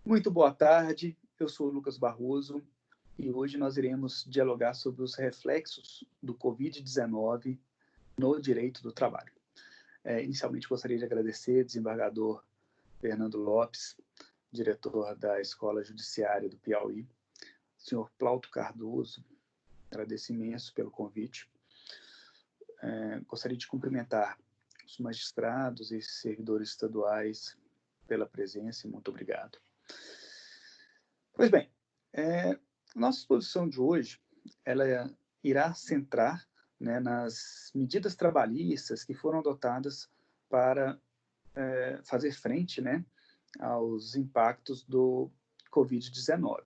Muito boa tarde, eu sou o Lucas Barroso e hoje nós iremos dialogar sobre os reflexos do Covid-19 no direito do trabalho. Inicialmente gostaria de agradecer ao desembargador Fernando Lopes, diretor da Escola Judiciária do Piauí, senhor Plauto Cardoso, agradeço imenso pelo convite. Gostaria de cumprimentar os magistrados e servidores estaduais pela presença e muito obrigado. Pois bem, nossa exposição de hoje, ela irá centrar, né, nas medidas trabalhistas que foram adotadas para fazer frente, né, aos impactos do Covid-19.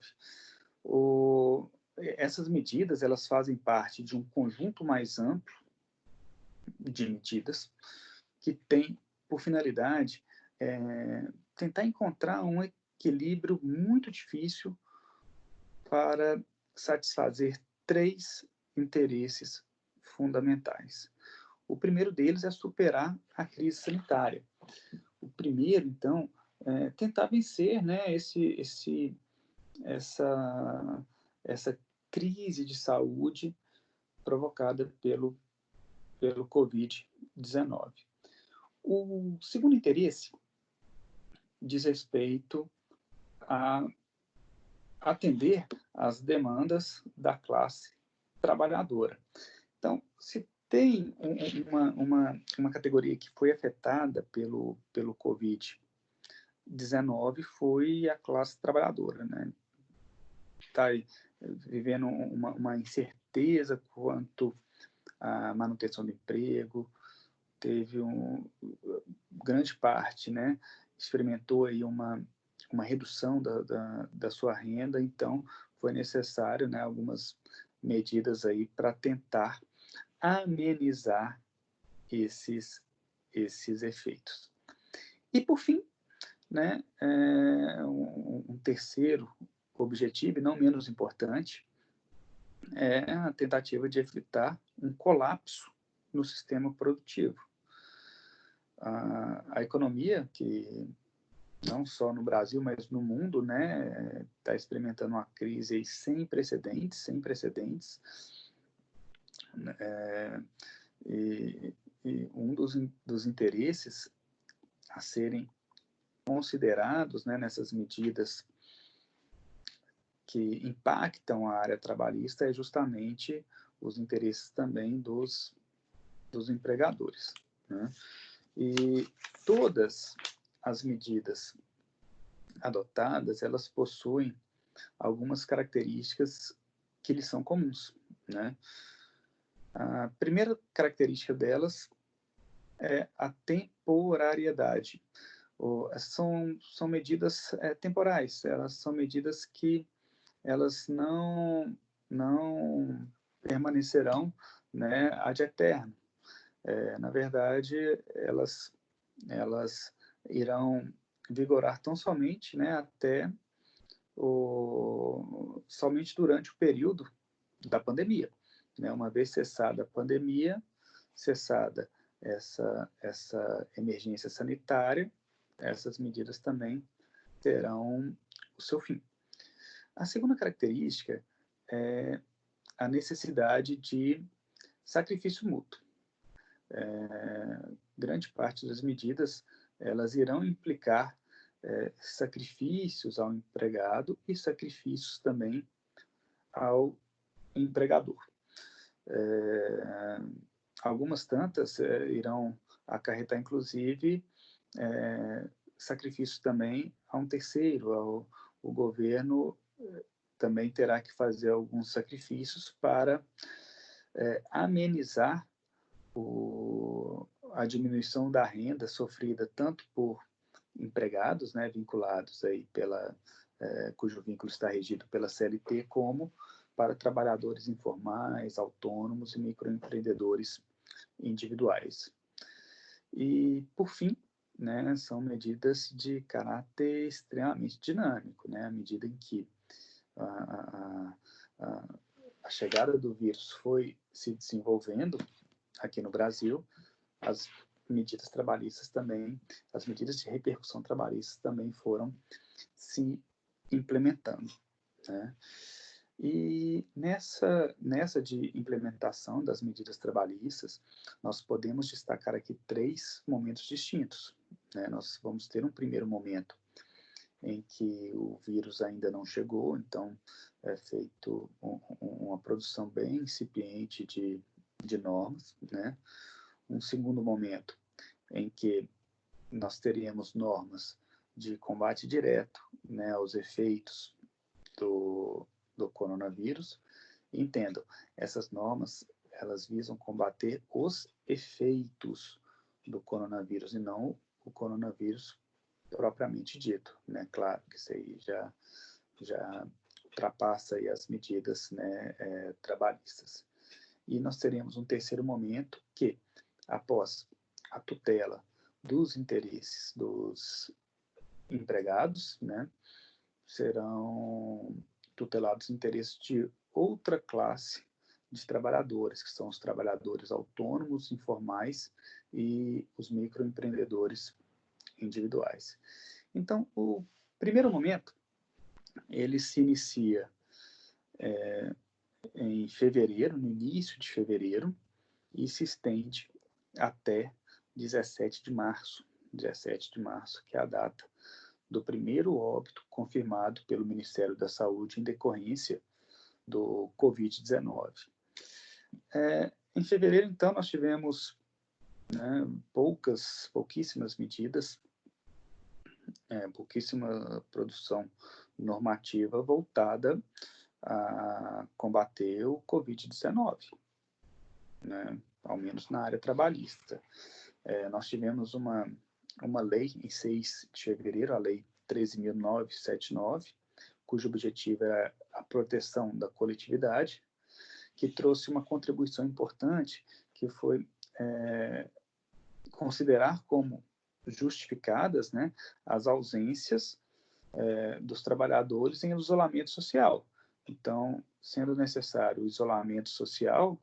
Essas medidas, elas fazem parte de um conjunto mais amplo de medidas que tem por finalidade tentar encontrar um equilíbrio muito difícil para satisfazer três interesses fundamentais. O primeiro deles é superar a crise sanitária. O primeiro, então, é tentar vencer, né, essa crise de saúde provocada pelo Covid-19. O segundo interesse diz respeito a atender às demandas da classe trabalhadora. Então, se tem uma categoria que foi afetada pelo Covid-19, foi a classe trabalhadora, né? Está vivendo uma incerteza quanto à manutenção do emprego, teve grande parte, né, experimentou aí uma redução da sua renda, então foi necessário, né, algumas medidas aí para tentar amenizar esses efeitos. E por fim, né, um terceiro objetivo, e não menos importante, é a tentativa de evitar um colapso no sistema produtivo. A economia, que não só no Brasil, mas no mundo, né, está experimentando uma crise aí sem precedentes, e um dos interesses a serem considerados, né, nessas medidas que impactam a área trabalhista é justamente os interesses também dos empregadores, né? E todas as medidas adotadas, elas possuem algumas características que lhes são comuns, né? A primeira característica delas é a temporariedade. São medidas temporais, elas são medidas que elas não permanecerão, né, ad eterno. Na verdade, elas irão vigorar tão somente, né, até somente durante o período da pandemia, né? Uma vez cessada a pandemia, cessada essa emergência sanitária, essas medidas também terão o seu fim. A segunda característica é a necessidade de sacrifício mútuo. Grande parte das medidas elas irão implicar sacrifícios ao empregado e sacrifícios também ao empregador. Algumas tantas irão acarretar, inclusive, sacrifícios também a um terceiro. O governo também terá que fazer alguns sacrifícios para amenizar a diminuição da renda sofrida tanto por empregados, né, vinculados aí cujo vínculo está regido pela CLT, como para trabalhadores informais, autônomos e microempreendedores individuais. E, por fim, né, são medidas de caráter extremamente dinâmico, né, à medida em que a chegada do vírus foi se desenvolvendo aqui no Brasil, as medidas trabalhistas também, as medidas de repercussão trabalhista também foram se implementando, né? E nessa de implementação das medidas trabalhistas, nós podemos destacar aqui 3 momentos distintos, né? Nós vamos ter um primeiro momento em que o vírus ainda não chegou, então é feito uma produção bem incipiente de normas, né? Um segundo momento em que nós teríamos normas de combate direto, né, aos efeitos do coronavírus. Entendam, essas normas, elas visam combater os efeitos do coronavírus e não o coronavírus propriamente dito, né? Claro que isso aí já ultrapassa aí as medidas, né, trabalhistas. E nós teremos um terceiro momento que, após a tutela dos interesses dos empregados, né, serão tutelados interesses de outra classe de trabalhadores, que são os trabalhadores autônomos, informais e os microempreendedores individuais. Então, o primeiro momento, ele se inicia em fevereiro, no início de fevereiro, e se estende até 17 de março, 17 de março, que é a data do primeiro óbito confirmado pelo Ministério da Saúde em decorrência do Covid-19. Em fevereiro, então, nós tivemos, né, pouquíssimas medidas, pouquíssima produção normativa voltada a combater o Covid-19, né, ao menos na área trabalhista. Nós tivemos uma lei em 6 de fevereiro, a Lei 13.979, cujo objetivo é a proteção da coletividade, que trouxe uma contribuição importante, que foi considerar como justificadas, né, as ausências dos trabalhadores em isolamento social. Então, sendo necessário o isolamento social,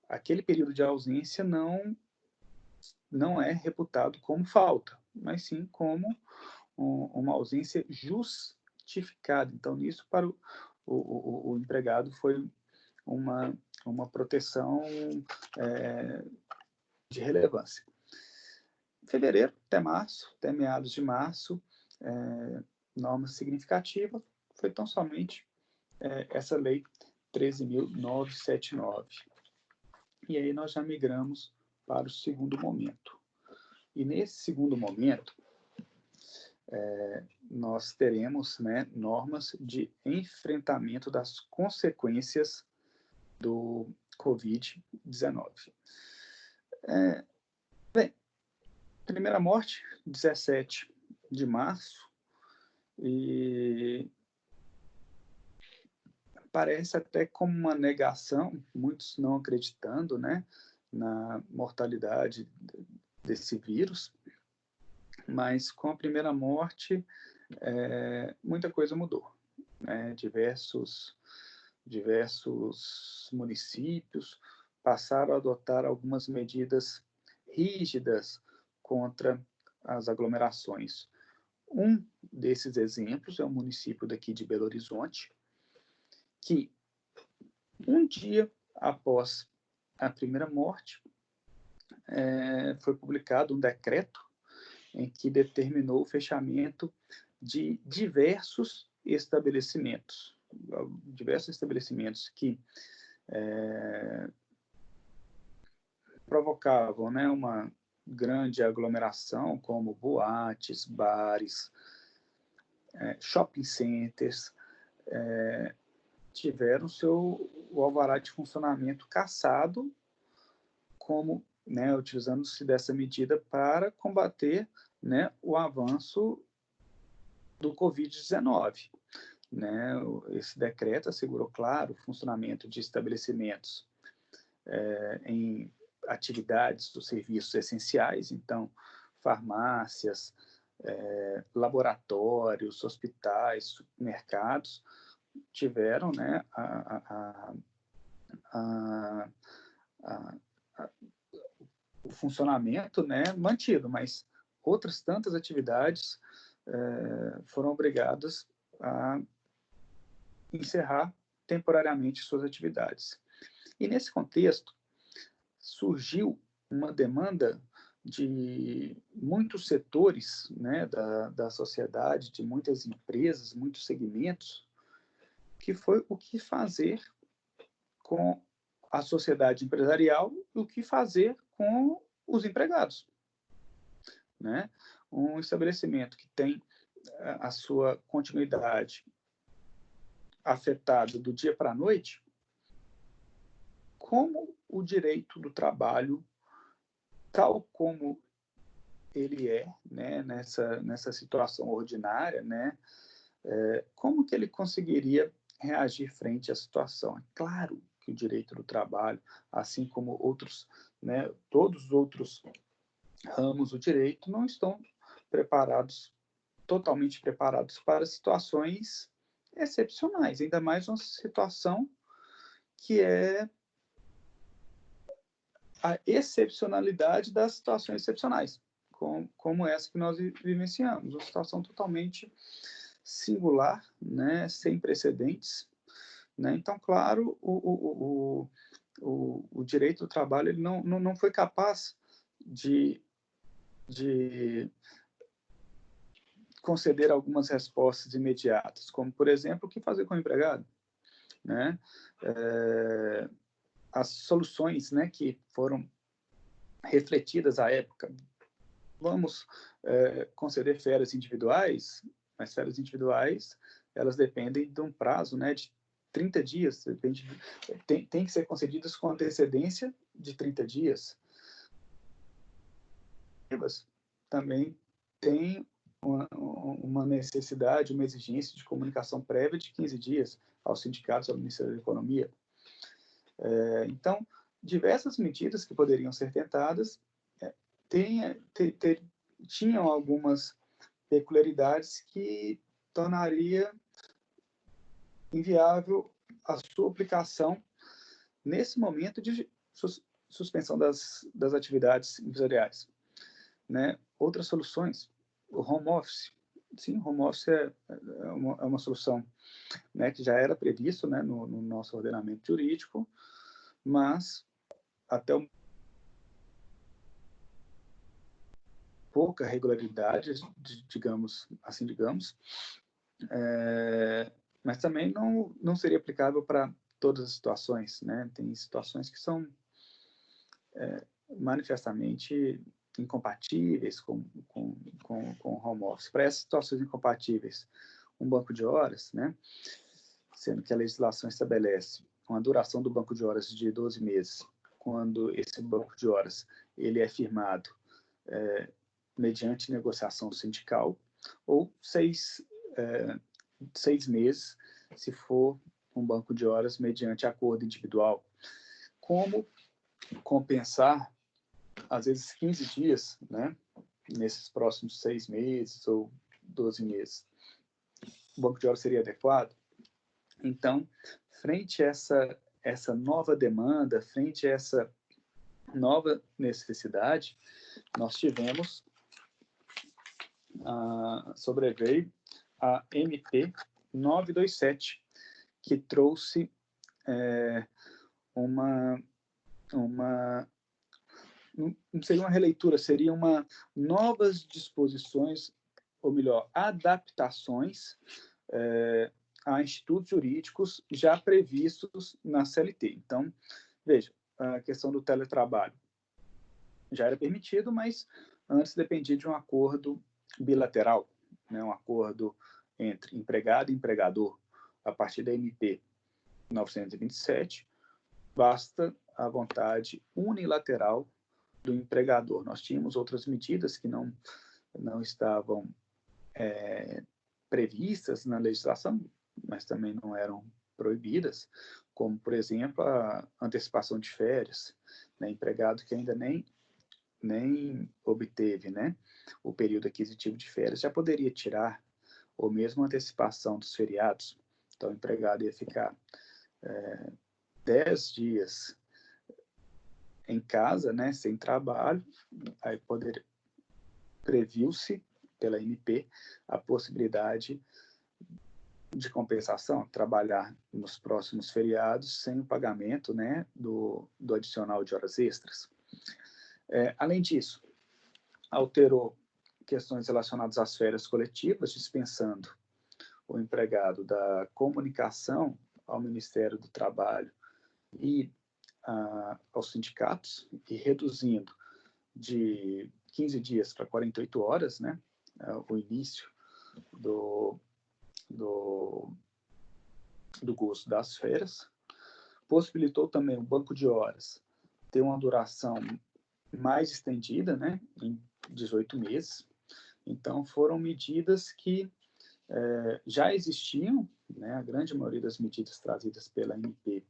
aquele período de ausência não é reputado como falta, mas sim como uma ausência justificada. Então, nisso, para o empregado, foi uma proteção de relevância. Fevereiro até março, até meados de março, norma significativa foi tão somente essa lei 13.979. E aí nós já migramos para o segundo momento. E nesse segundo momento, nós teremos, né, normas de enfrentamento das consequências do Covid-19. Bem, primeira morte, 17 de março, e parece até como uma negação, muitos não acreditando, né, na mortalidade desse vírus, mas com a primeira morte, muita coisa mudou, né? Diversos municípios passaram a adotar algumas medidas rígidas contra as aglomerações. Um desses exemplos é o município daqui de Belo Horizonte, que um dia após a primeira morte, foi publicado um decreto em que determinou o fechamento de diversos estabelecimentos que provocavam, né, uma grande aglomeração, como boates, bares, shopping centers, tiveram o alvará de funcionamento cassado, como, né, utilizando-se dessa medida para combater, né, o avanço do Covid-19. Né? Esse decreto assegurou, claro, o funcionamento de estabelecimentos em atividades dos serviços essenciais, então, farmácias, laboratórios, hospitais, supermercados, tiveram, né, o funcionamento, né, mantido, mas outras tantas atividades foram obrigadas a encerrar temporariamente suas atividades. E nesse contexto, surgiu uma demanda de muitos setores, né, da sociedade, de muitas empresas, muitos segmentos, que foi o que fazer com a sociedade empresarial e o que fazer com os empregados, né? Um estabelecimento que tem a sua continuidade afetada do dia para a noite, como o direito do trabalho, tal como ele é, né, nessa situação ordinária, né, como que ele conseguiria reagir frente à situação? É claro que o direito do trabalho, assim como outros, né, todos os outros ramos do direito, não estão totalmente preparados para situações excepcionais, ainda mais uma situação que é a excepcionalidade das situações excepcionais, como essa que nós vivenciamos, uma situação totalmente singular, né, sem precedentes, né? Então, claro, o direito do trabalho ele não foi capaz de conceder algumas respostas imediatas, como, por exemplo, o que fazer com o empregado, né? As soluções, né, que foram refletidas à época. Vamos conceder férias individuais, mas férias individuais, elas dependem de um prazo, né, de 30 dias, tem que ser concedidas com antecedência de 30 dias. Também tem uma necessidade, uma exigência de comunicação prévia de 15 dias aos sindicatos, ao Ministério da Economia. Então, diversas medidas que poderiam ser tentadas tinham algumas peculiaridades que tornaria inviável a sua aplicação nesse momento de suspensão das atividades empresariais, né? Outras soluções, o home office. Sim, home office é uma solução, né, que já era previsto, né, no nosso ordenamento jurídico, mas até pouca regularidade, digamos, mas também não seria aplicável para todas as situações, né? Tem situações que são manifestamente incompatíveis com home office. Para essas situações incompatíveis, um banco de horas, né, sendo que a legislação estabelece uma duração do banco de horas de 12 meses, quando esse banco de horas ele é firmado mediante negociação sindical, ou 6 meses, se for um banco de horas mediante acordo individual. Como compensar, às vezes, 15 dias, né, nesses próximos 6 meses ou 12 meses? O banco de horas seria adequado? Então, frente a essa nova demanda, frente a essa nova necessidade, nós tivemos sobreveio a MP 927, que trouxe não seria uma releitura, seria novas disposições, ou melhor, adaptações a institutos jurídicos já previstos na CLT. Então, veja, a questão do teletrabalho já era permitido, mas antes dependia de um acordo bilateral, né, um acordo entre empregado e empregador. A partir da MP 927, basta a vontade unilateral do empregador. Nós tínhamos outras medidas que não estavam previstas na legislação, mas também não eram proibidas, como, por exemplo, a antecipação de férias, né? Empregado que ainda nem obteve, né, o período aquisitivo de férias, já poderia tirar, ou mesmo antecipação dos feriados. Então, o empregado ia ficar 10 dias em casa, né, sem trabalho, aí previu-se pela MP a possibilidade de compensação, trabalhar nos próximos feriados sem o pagamento, né, do adicional de horas extras. Além disso, alterou questões relacionadas às férias coletivas, dispensando o empregado da comunicação ao Ministério do Trabalho e aos sindicatos, e reduzindo de 15 dias para 48 horas, né, o início do gozo das férias. Possibilitou também o banco de horas ter uma duração mais estendida, né, em 18 meses. Então, foram medidas que já existiam, né, a grande maioria das medidas trazidas pela MP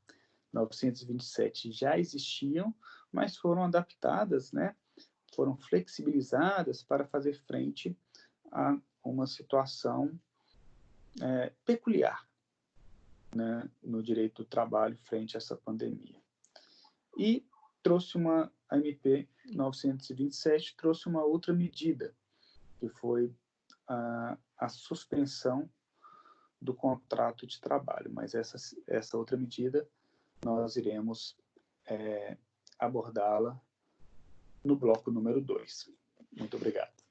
927 já existiam, mas foram adaptadas, né, foram flexibilizadas para fazer frente a uma situação peculiar, né, no direito do trabalho frente a essa pandemia. E a MP 927 trouxe uma outra medida, que foi a suspensão do contrato de trabalho, mas essa outra medida nós iremos abordá-la no bloco número 2. Muito obrigado.